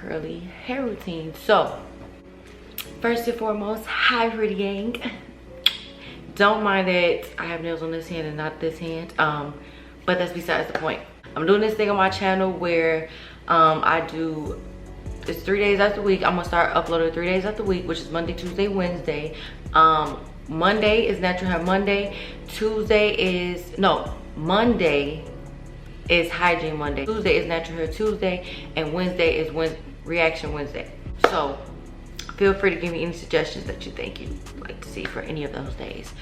curly hair routine. So first and foremost, hi pretty gang. Don't mind that I have nails on this hand and not this hand, but that's besides the point. I'm doing this thing on my channel where it's 3 days out the week. I'm gonna start uploading 3 days out the week, which is Monday, Tuesday, Wednesday. Monday is natural hair Monday. Monday is hygiene Monday. Tuesday is natural hair Tuesday, and Wednesday is reaction Wednesday. So feel free to give me any suggestions that you think you'd like to see for any of those days.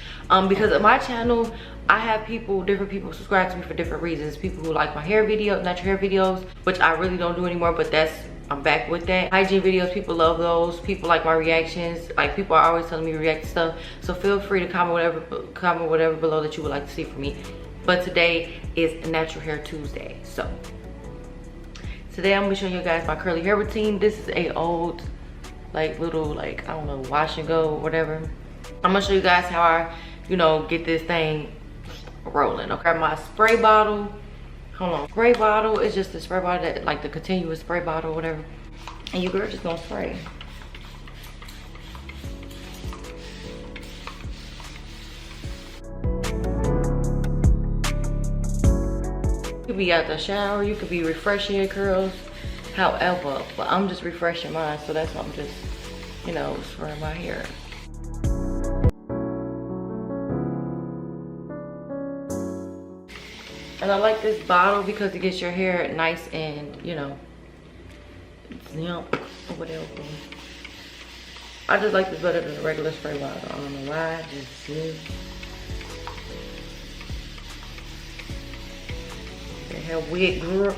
Because of my channel, I have different people subscribe to me for different reasons. People who like my hair videos, natural hair videos, which I really don't do anymore, but I'm back with that. Hygiene videos, people love those. People like my reactions. Like, people are always telling me to react to stuff. So feel free to comment whatever below that you would like to see from me. But today is Natural Hair Tuesday. So today I'm gonna show you guys my curly hair routine. This is a old, little, I don't know, wash and go or whatever. I'm gonna show you guys how I, get this thing rolling. Okay, my spray bottle. Hold on. Spray bottle is just the spray bottle that, the continuous spray bottle or whatever. And your girl just gonna spray. You could be out the shower, you could be refreshing your curls, however, but I'm just refreshing mine, so that's why I'm just, spraying my hair. And I like this bottle because it gets your hair nice and, damp or whatever. I just like this better than the regular spray bottle. I don't know why, I just do. They have wig, girl.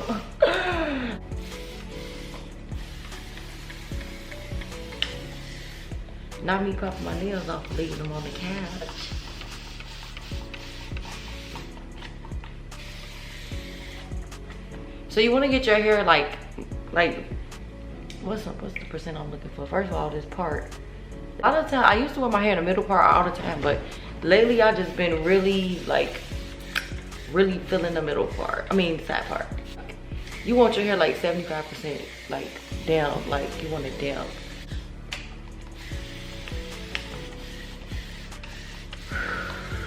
Not me popping my nails off and leaving them on the couch. So you want to get your hair what's the percent I'm looking for? First of all, this part. A lot of the time, I used to wear my hair in the middle part all the time, but lately I just been really feeling the middle part. I mean, the side part. You want your hair 75% down, you want it down.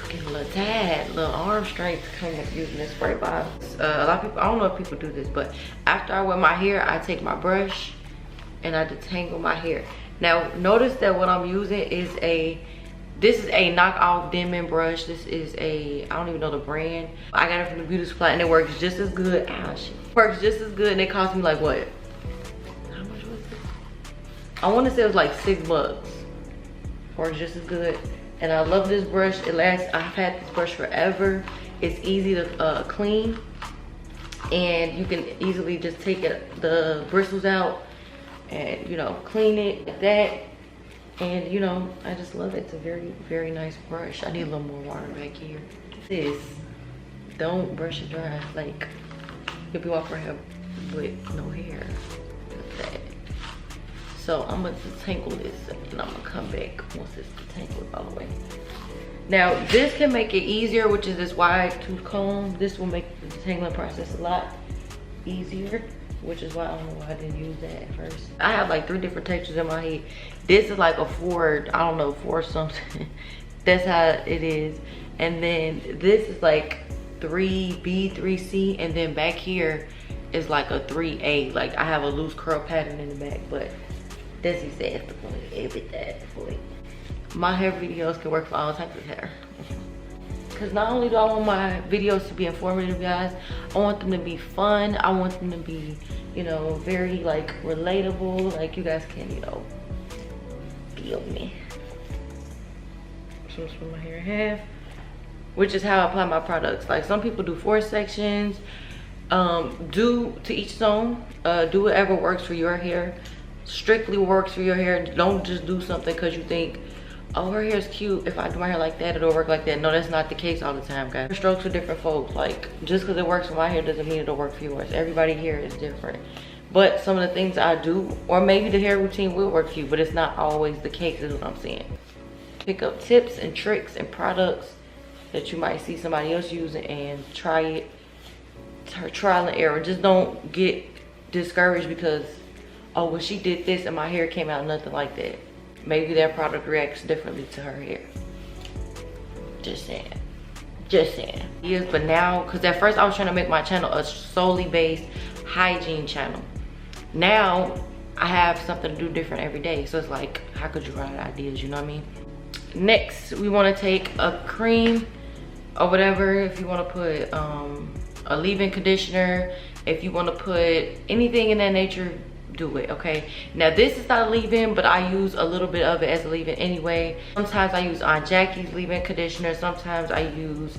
Getting a little tired, little arm strength coming up using this spray bottle. A lot of people, I don't know if people do this, but after I wear my hair, I take my brush and I detangle my hair. Now, notice that what I'm using is this is a knockoff Denman brush. This is I don't even know the brand. I got it from the beauty supply and it works just as good. Works just as good, and it cost me what? How much was it? I want to say it was $6. Works just as good. And I love this brush. It lasts. I've had this brush forever. It's easy to clean, and you can easily just take the bristles out and clean it like that. And I just love it. It's a very, very nice brush. I need a little more water back here. Don't brush it dry. You'll be walking around with no hair. Like that. So I'm gonna detangle this and I'm gonna come back once it's detangled all the way. Now this can make it easier, which is this wide tooth comb. This will make the detangling process a lot easier, which is why I don't know why I didn't use that at first. I have 3 different textures in my head. This is a 4, I don't know, 4 something. That's how it is. And then this is 3B, 3C, and then back here is a 3A. I have a loose curl pattern in the back, but that's exactly the point. Everything point. My hair videos can work for all types of hair. Because not only do I want my videos to be informative, guys, I want them to be fun. I want them to be, very relatable. You guys can, feel me. So I'm just put my hair in half, which is how I apply my products. Some people do 4 sections. Do to each his own. Do whatever works for your hair. Strictly works for your hair. Don't just do something because you think, oh, her hair is cute. If I do my hair like that, it'll work like that. No, that's not the case all the time, guys. Strokes for different folks. Just because it works for my hair doesn't mean it'll work for yours. Everybody's hair is different. But some of the things I do, or maybe the hair routine will work for you, but it's not always the case, is what I'm saying. Pick up tips and tricks and products that you might see somebody else using and try it. Trial and error. Just don't get discouraged because, oh, well, she did this and my hair came out nothing like that. Maybe that product reacts differently to her hair. Just saying. Just saying. Yes, but now, because at first I was trying to make my channel a solely based hygiene channel. Now I have something to do different every day. So it's like, how could you run out of ideas, you know what I mean? Next, we want to take a cream or whatever. If you want to put a leave-in conditioner, if you want to put anything in that nature, do it, okay? Now this is not a leave-in, but I use a little bit of it as a leave-in anyway. Sometimes I use Aunt Jackie's leave-in conditioner. Sometimes I use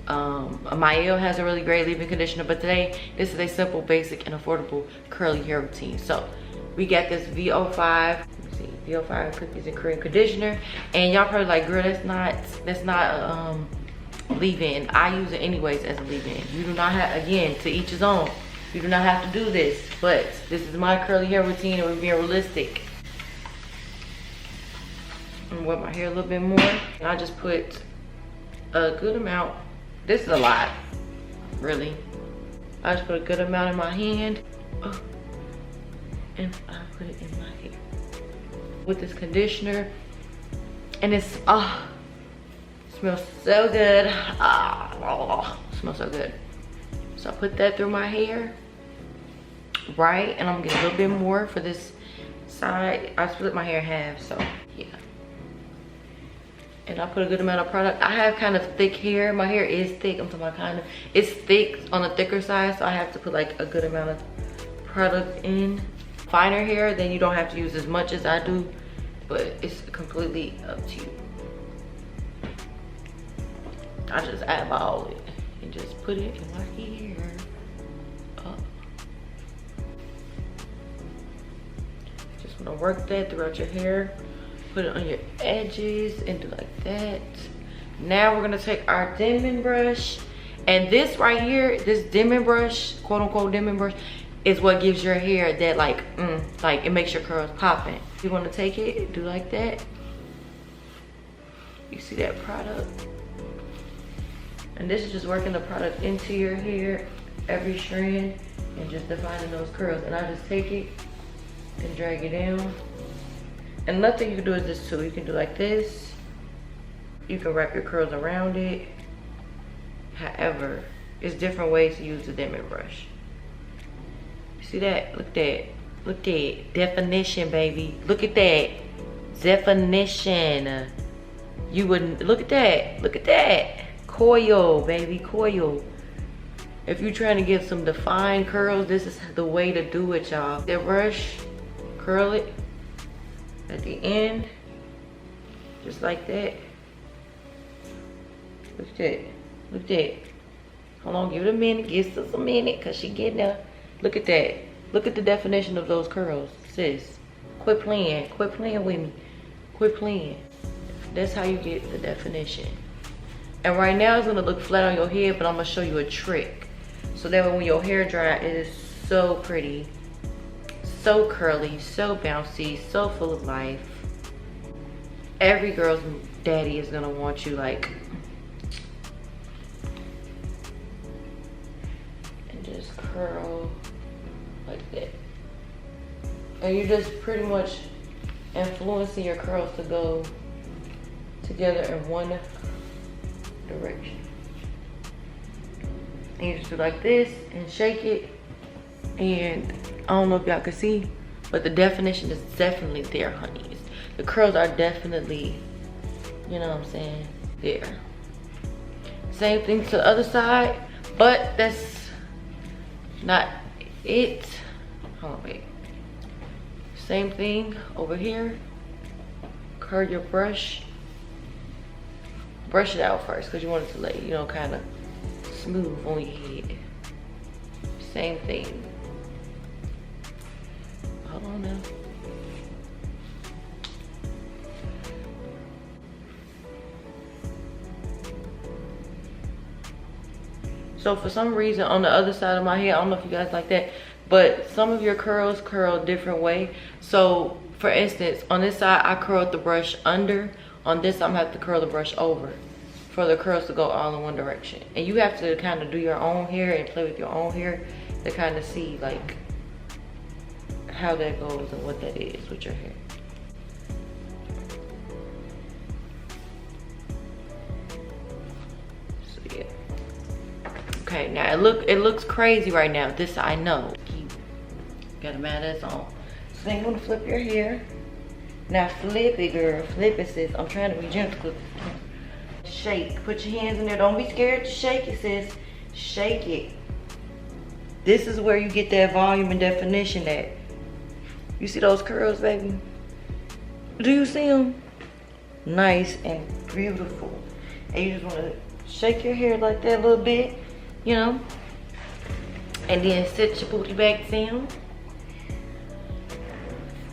Mariah has a really great leave-in conditioner, but today this is a simple, basic, and affordable curly hair routine. So we got this VO5, let me see, VO5 cookies and cream conditioner, and y'all probably like, girl, that's not leave-in. I use it anyways as a leave-in. You do not have, again, to each his own. You do not have to do this, but this is my curly hair routine and we're being realistic. I'm wet my hair a little bit more. And I just put a good amount. This is a lot, really. I just put a good amount in my hand. Oh, and I put it in my hair. With this conditioner. And it's, smells so good. Smells so good. So I put that through my hair, right? And I'm gonna get a little bit more for this side. I split my hair in half, so yeah. And I put a good amount of product. I have kind of thick hair. My hair is thick. I'm talking about kind of. It's thick on the thicker side, so I have to put like a good amount of product in. Finer hair, then you don't have to use as much as I do, but it's completely up to you. I just eyeball it and just put it in my hair. Just wanna work that throughout your hair. Put it on your edges and do like that. Now we're gonna take our dimming brush. And this right here, this dimming brush, quote unquote dimming brush, is what gives your hair that like it makes your curls popping. You wanna take it, do like that. You see that product? And this is just working the product into your hair, every strand, and just defining those curls. And I just take it and drag it down. And another thing you can do is this too. You can do like this. You can wrap your curls around it. However, there's different ways to use the dimming brush. See that? Look at that. Look at that. Definition, baby. Look at that. Definition. You wouldn't, look at that. Look at that. Coil, baby, coil. If you're trying to get some defined curls, this is the way to do it, y'all. That brush, curl it at the end, just like that. Look at that, look at that. Hold on, give it a minute, give us a minute, cause she getting there. Look at that, look at the definition of those curls, sis. Quit playing with me, quit playing. That's how you get the definition. And right now it's gonna look flat on your head, but I'm gonna show you a trick. So that way when your hair dry, it is so pretty, so curly, so bouncy, so full of life. Every girl's daddy is gonna want you like, and just curl like that. And you're just pretty much influencing your curls to go together in one direction. And you just do like this and shake it, and I don't know if y'all can see, but the definition is definitely there, honeys. The curls are definitely, you know what I'm saying, there. Same thing to the other side, but that's not it. Hold on, wait. Same thing over here. Curl your brush. Brush it out first because you want it to lay, you know, kind of smooth on your head. Same thing. Hold on now. So for some reason on the other side of my head, I don't know if you guys like that, but some of your curls curl a different way. So for instance, on this side, I curled the brush under. On this, I'm gonna have to curl the brush over for the curls to go all in one direction. And you have to kind of do your own hair and play with your own hair to kind of see like how that goes and what that is with your hair. So yeah. Okay, now it looks crazy right now. This I know. Got a mat on. So then you want to flip your hair. Now flip it, girl. Flip it, sis. I'm trying to be gentle. Shake. Put your hands in there. Don't be scared to shake it, sis. Shake it. This is where you get that volume and definition at. You see those curls, baby? Do you see them? Nice and beautiful. And you just want to shake your hair like that a little bit, you know? And then sit your booty back down.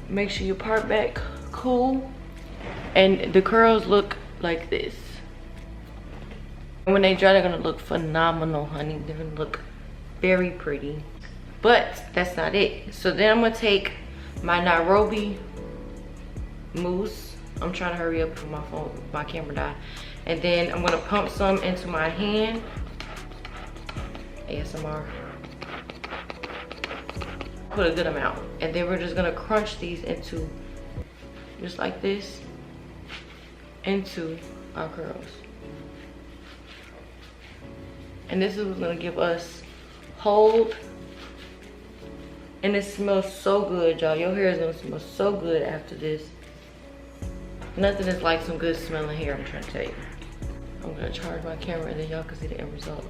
Make sure you part back cool. And the curls look like this. And when they dry, they're gonna look phenomenal, honey. They're gonna look very pretty. But that's not it. So then I'm gonna take my Nairobi mousse. I'm trying to hurry up for my phone, my camera died. And then I'm gonna pump some into my hand. ASMR. Put a good amount. And then we're just gonna crunch these into, just like this, into our curls. And this is what's gonna give us hold. And it smells so good, y'all. Your hair is gonna smell so good after this. Nothing is like some good smelling hair, I'm trying to tell you. I'm gonna charge my camera and then y'all can see the end result.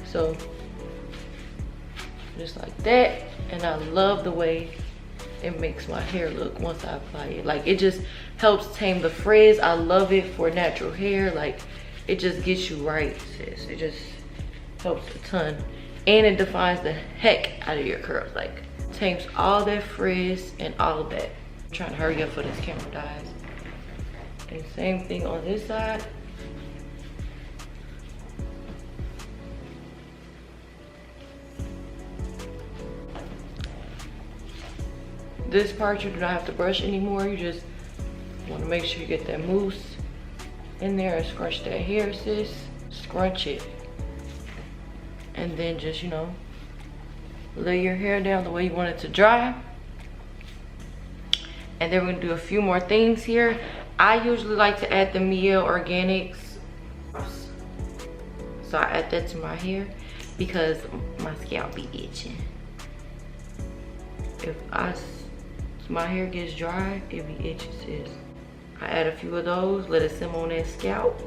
So, just like that. And I love the way it makes my hair look once I apply it. Like, it just helps tame the frizz. I love it for natural hair. Like, it just gets you right, sis. It just helps a ton. And it defines the heck out of your curls. Like, tames all that frizz and all of that. I'm trying to hurry up for this camera dies. And same thing on this side. This part you do not have to brush anymore. You just want to make sure you get that mousse in there and scrunch that hair, sis. Scrunch it. And then just, you know, lay your hair down the way you want it to dry. And then we're gonna do a few more things here. I usually like to add the Mia Organics. So I add that to my hair because my scalp be itching. If my hair gets dry, it be itchy, sis. I add a few of those, let it simmer on that scalp.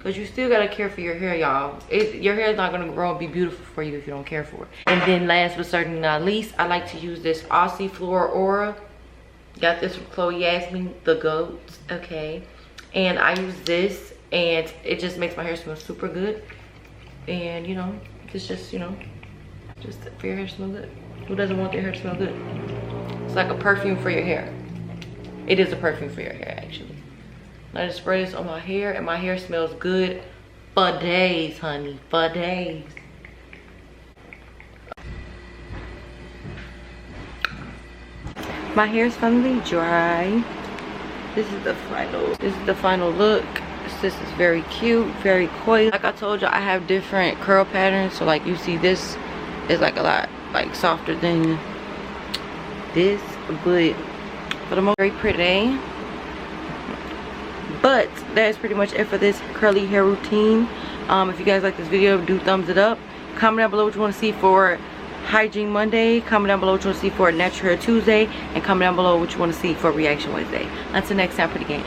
Cause you still gotta care for your hair, y'all. Your hair is not gonna grow and be beautiful for you if you don't care for it. And then last but certainly not least, I like to use this Aussie Flora Aura. Got this from Chloe Yasmin, the GOAT, okay? And I use this and it just makes my hair smell super good. And you know, it's just, you know, just for your hair to smell good. Who doesn't want their hair to smell good? It's like a perfume for your hair. It is a perfume for your hair, actually. I just spray this on my hair and my hair smells good for days, honey, for days. My hair is finally dry. This is the final look. This is very cute, very coy. Like I told you, I have different curl patterns. So like you see, this is like a lot like softer than this, but for the most very pretty. But that is pretty much it for this curly hair routine. If you guys like this video, do thumbs it up. Comment down below what you want to see for Hygiene Monday. Comment down below what you want to see for Natural Hair Tuesday. And comment down below what you want to see for Reaction Wednesday. Until next time, pretty game.